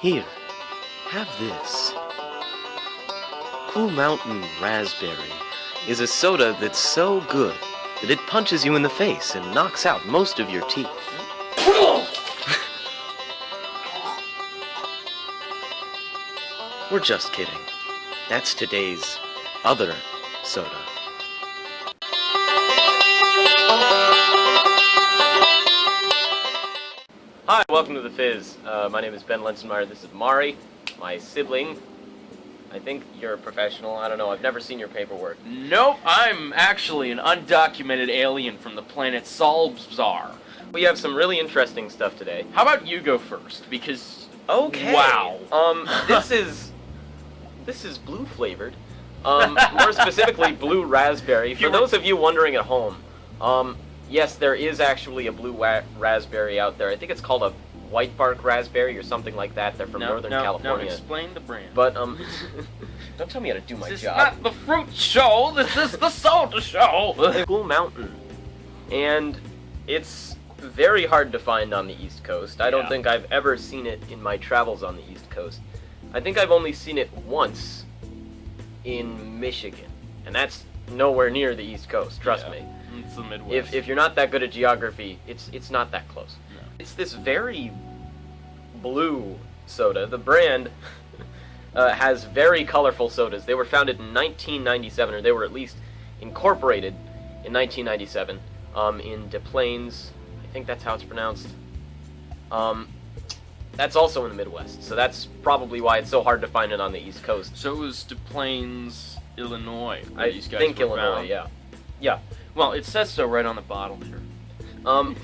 Here, have this. Cool Mountain Razzberry is a soda that's so good that it punches you in the face and knocks out most of your teeth. We're just kidding. That's today's other soda. Hi, welcome to the Fizz. My name is Ben Lensenmeyer. This is Mari, my sibling. I think you're a professional. I don't know. I've never seen your paperwork. Nope, I'm actually an undocumented alien from the planet Solbzar. We have some really interesting stuff today. How about you go first? Because okay. Wow. This is blue flavored. More specifically, blue raspberry. For those of you wondering at home, yes, there is actually a blue raspberry out there. I think it's called a white bark raspberry or something like that. They're from Northern California. No, explain the brand. But don't tell me how to do my job. This is not the fruit show. This is the soda show. Cool Mountain, and it's very hard to find on the East Coast. I don't think I've ever seen it in my travels on the East Coast. I think I've only seen it once in Michigan, and that's nowhere near the East Coast. Trust me. It's the Midwest. If you're not that good at geography, it's not that close. No. It's this very blue soda. The brand has very colorful sodas. They were founded in 1997, or they were at least incorporated in 1997 in Des Plaines. I think that's how it's pronounced. That's also in the Midwest, so that's probably why it's so hard to find it on the East Coast. So it was Des Plaines, Illinois. I think Illinois, yeah. Yeah. Well, it says so right on the bottle here.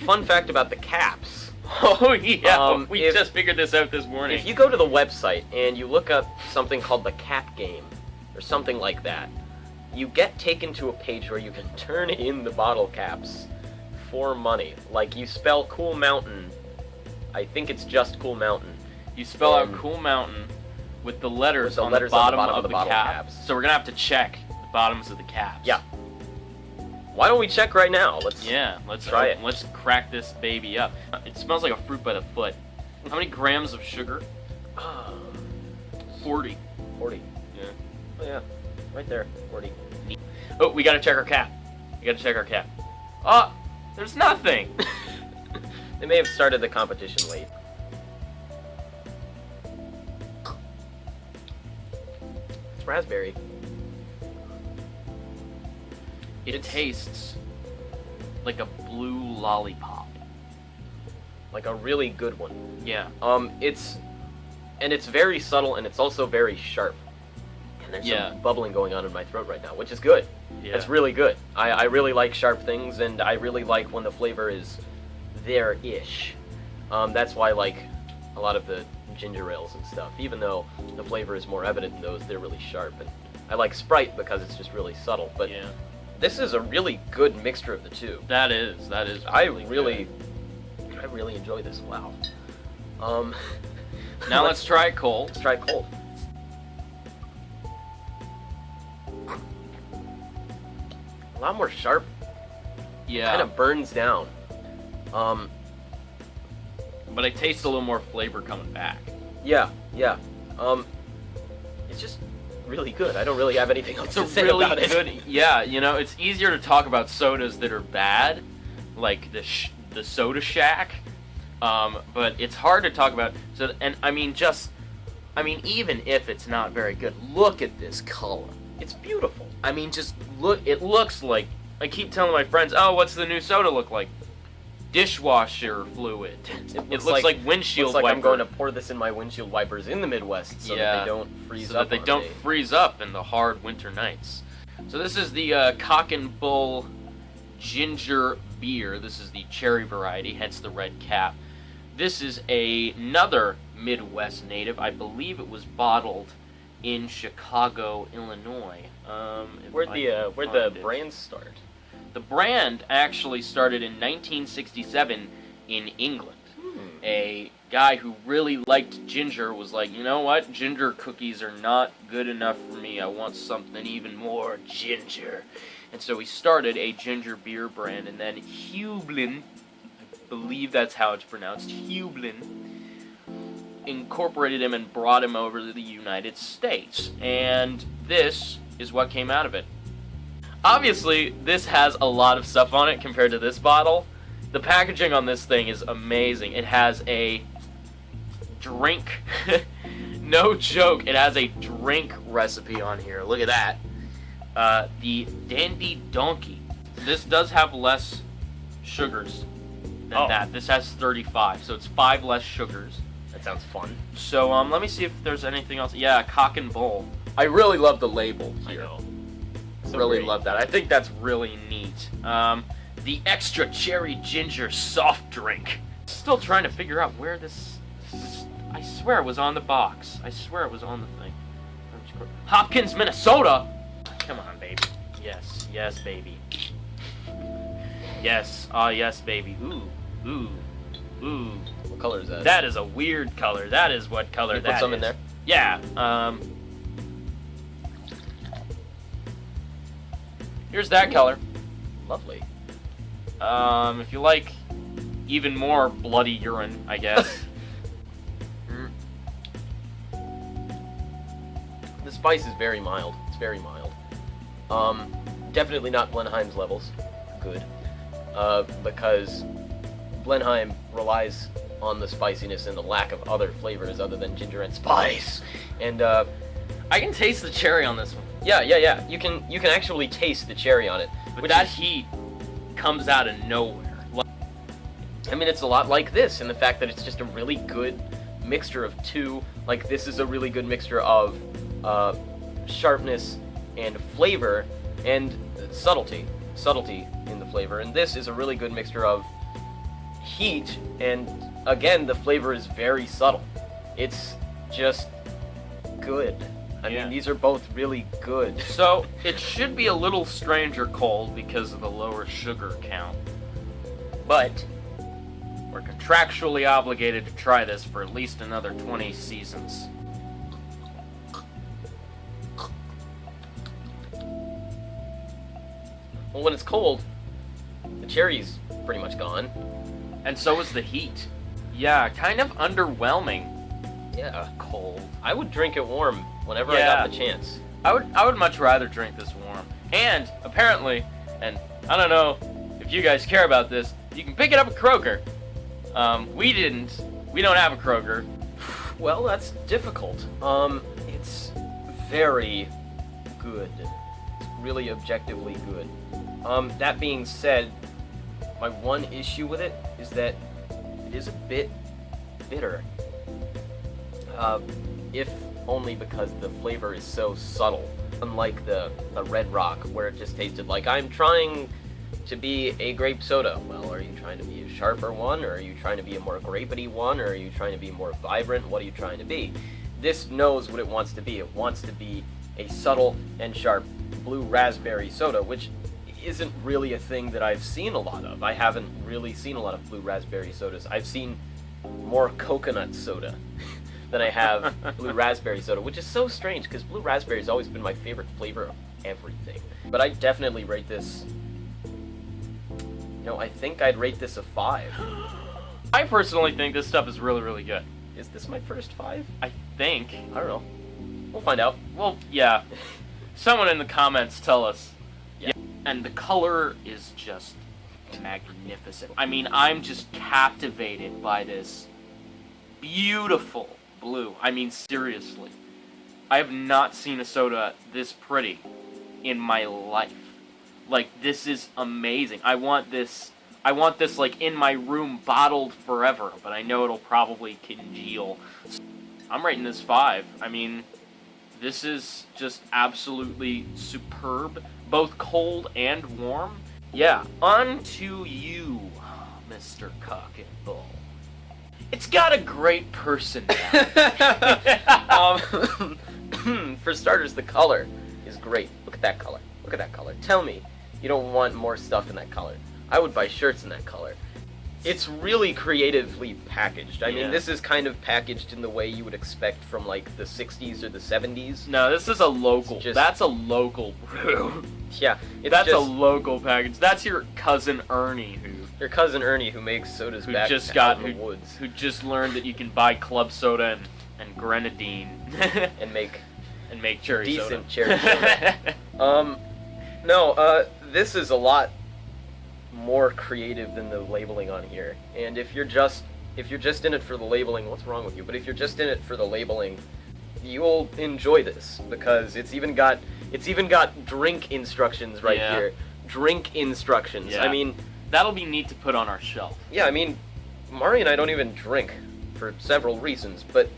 Fun fact about the caps. Oh, yeah. We just figured this out this morning. If you go to the website and you look up something called the cap game, or something like that, you get taken to a page where you can turn in the bottle caps for money. Like, you spell Cool Mountain, I think it's just Cool Mountain. You spell out Cool Mountain with the letters, on the bottom of the bottle caps. So we're going to have to check the bottoms of the caps. Yeah. Why don't we check right now? Let's try it. Let's crack this baby up. It smells like a fruit by the foot. How many grams of sugar? 40. 40. Yeah. Oh yeah, right there. 40. Oh, we gotta check our cap. Oh, there's nothing. They may have started the competition late. It's raspberry. It tastes like a blue lollipop. Like a really good one. Yeah. It's very subtle, and it's also very sharp. And there's some bubbling going on in my throat right now, which is good. Yeah. That's really good. I really like sharp things, and I really like when the flavor is there-ish. That's why I like a lot of the ginger ales and stuff. Even though the flavor is more evident in those, they're really sharp. And I like Sprite because it's just really subtle. But yeah. This is a really good mixture of the two. That is. I really enjoy this. Wow. Now let's try it cold. Let's try it cold. A lot more sharp. Yeah. Kind of burns down. But I taste a little more flavor coming back. Yeah. It's just really good. I don't really have anything else to say about it. Good. Yeah, you know, it's easier to talk about sodas that are bad, like the Soda Shack. But it's hard to talk about. So, and even if it's not very good, look at this color. It's beautiful. I mean, just look. It looks like, I keep telling my friends, "Oh, what's the new soda look like?" Dishwasher fluid. It looks like windshield wiper. wiper. I'm going to pour this in my windshield wipers in the Midwest so that they don't freeze up. So that they don't freeze up in the hard winter nights. So this is the Cock and Bull ginger beer. This is the cherry variety, hence the red cap. This is another Midwest native. I believe it was bottled in Chicago, Illinois. Where'd the brand start? The brand actually started in 1967 in England. A guy who really liked ginger was like, you know what? Ginger cookies are not good enough for me. I want something even more ginger. And so he started a ginger beer brand, and then Hublin, I believe that's how it's pronounced, Hublin, incorporated him and brought him over to the United States. And this is what came out of it. Obviously, this has a lot of stuff on it compared to this bottle. The packaging on this thing is amazing. It has a drink, no joke, it has a drink recipe on here. Look at that. The Dandy Donkey. This does have less sugars than that. This has 35, so it's 5 less sugars. That sounds fun. So, let me see if there's anything else. Yeah, Cock and Bull. I really love the label here. I know. So really great. love that. I think that's really neat. The Extra Cherry Ginger Soft Drink. Still trying to figure out where this I swear it was on the box. I swear it was on the thing. Hopkins, Minnesota! Come on, baby. Yes, yes, baby. Yes, yes, baby. Ooh, ooh, ooh. What color is that? That is a weird color. That is what color Can you that put some is. in there? Yeah, here's that color. Lovely. If you like even more bloody urine, I guess. The spice is very mild. It's very mild. Definitely not Blenheim's levels. Good. Because Blenheim relies on the spiciness and the lack of other flavors other than ginger and spice. And I can taste the cherry on this one. yeah. You can actually taste the cherry on it. But that heat comes out of nowhere. I mean, it's a lot like this in the fact that it's just a really good mixture of two. Like, this is a really good mixture of sharpness and flavor and subtlety in the flavor. And this is a really good mixture of heat, and again, the flavor is very subtle. It's just good. I mean, these are both really good. So, it should be a little stranger cold because of the lower sugar count. But we're contractually obligated to try this for at least another 20 seasons. Well, when it's cold, the cherry's pretty much gone. And so is the heat. Yeah, kind of underwhelming. Yeah. Cold. I would drink it warm whenever I got the chance. I would much rather drink this warm. And apparently, and I don't know if you guys care about this, you can pick it up at Kroger. We didn't. We don't have a Kroger. Well, that's difficult. It's very good. It's really objectively good. That being said, my one issue with it is that it is a bit bitter. If only because the flavor is so subtle. Unlike the Red Rock, where it just tasted like, I'm trying to be a grape soda. Well, are you trying to be a sharper one, or are you trying to be a more grapey one, or are you trying to be more vibrant? What are you trying to be? This knows what it wants to be. It wants to be a subtle and sharp blue raspberry soda, which isn't really a thing that I've seen a lot of. I haven't really seen a lot of blue raspberry sodas. I've seen more coconut soda than I have blue raspberry soda, which is so strange because blue raspberry has always been my favorite flavor of everything. But I definitely rate this, I think I'd rate this a 5. I personally think this stuff is really, really good. Is this my first 5? I think. I don't know. We'll find out. Well, yeah. Someone in the comments tell us. Yeah. And the color is just magnificent. I mean, I'm just captivated by this beautiful blue. I mean, seriously. I have not seen a soda this pretty in my life. Like, this is amazing. I want this, like, in my room bottled forever, but I know it'll probably congeal. I'm rating this 5. I mean, this is just absolutely superb, both cold and warm. Yeah, on to you, Mr. Cock and Bull. It's got a great personality. For starters, the color is great. Look at that color. Look at that color. Tell me you don't want more stuff in that color. I would buy shirts in that color. It's really creatively packaged. I mean, this is kind of packaged in the way you would expect from, like, the 60s or the 70s. No, this is a local. That's a local brew. Yeah. That's a local package. That's your Cousin Ernie who Your cousin Ernie, who makes sodas who back just out in the woods. Who just learned that you can buy club soda and grenadine and make cherry decent soda. cherry soda. This is a lot more creative than the labeling on here. And if you're just in it for the labeling, what's wrong with you? But if you're just in it for the labeling, you'll enjoy this because it's even got drink instructions right here. Drink instructions. Yeah. I mean, that'll be neat to put on our shelf. Yeah, I mean, Mari and I don't even drink for several reasons, but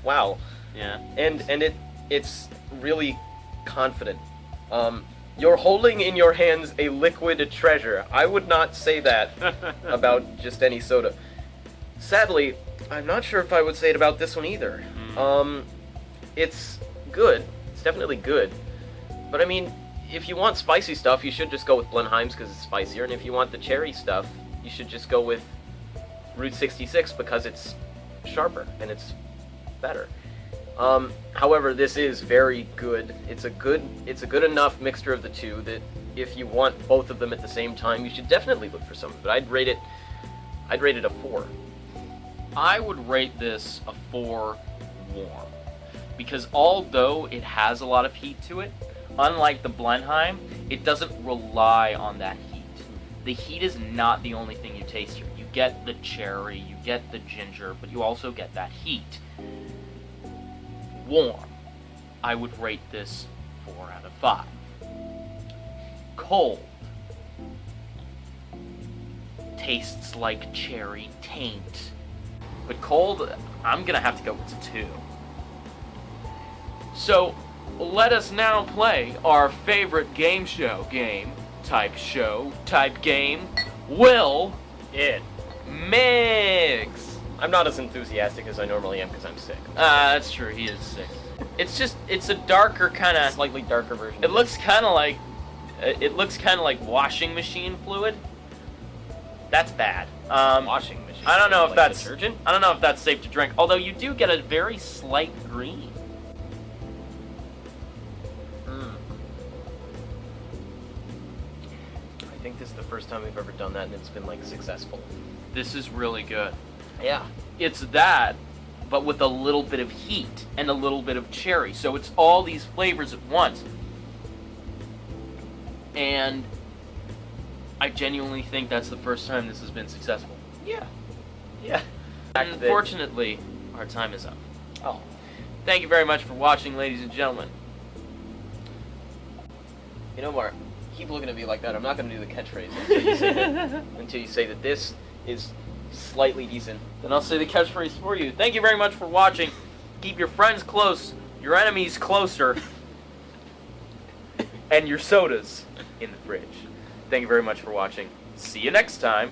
wow. Yeah. And it's really confident. You're holding in your hands a liquid treasure. I would not say that about just any soda. Sadly, I'm not sure if I would say it about this one either. It's good. It's definitely good. But I mean, if you want spicy stuff, you should just go with Blenheim's because it's spicier. And if you want the cherry stuff, you should just go with Route 66 because it's sharper and it's better. However, this is very good. It's a good enough mixture of the two that if you want both of them at the same time, you should definitely look for some. But I'd rate it a 4. I would rate this a 4 warm. Because although it has a lot of heat to it, unlike the Blenheim, it doesn't rely on that heat. The heat is not the only thing you taste here. You get the cherry, you get the ginger, but you also get that heat. Warm, I would rate this 4 out of 5. Cold, tastes like cherry taint. But cold, I'm gonna have to go with 2. So, let us now play our favorite game type game, Will It Mix. I'm not as enthusiastic as I normally am because I'm sick. That's true, he is sick. It's a darker kind of... Slightly darker version. It looks kind of like... washing machine fluid. That's bad. Washing machine. I don't know if like that's... detergent? I don't know if that's safe to drink, although you do get a very slight green. I think this is the first time we've ever done that and it's been, like, successful. This is really good. Yeah. It's that, but with a little bit of heat and a little bit of cherry. So it's all these flavors at once. And I genuinely think that's the first time this has been successful. Yeah. Yeah. Unfortunately, our time is up. Oh. Thank you very much for watching, ladies and gentlemen. You know, Mark, keep looking at me like that. I'm not going to do the catchphrase until you say that this is slightly decent. Then I'll say the catchphrase for you. Thank you very much for watching. Keep your friends close, your enemies closer, and your sodas in the fridge. Thank you very much for watching. See you next time.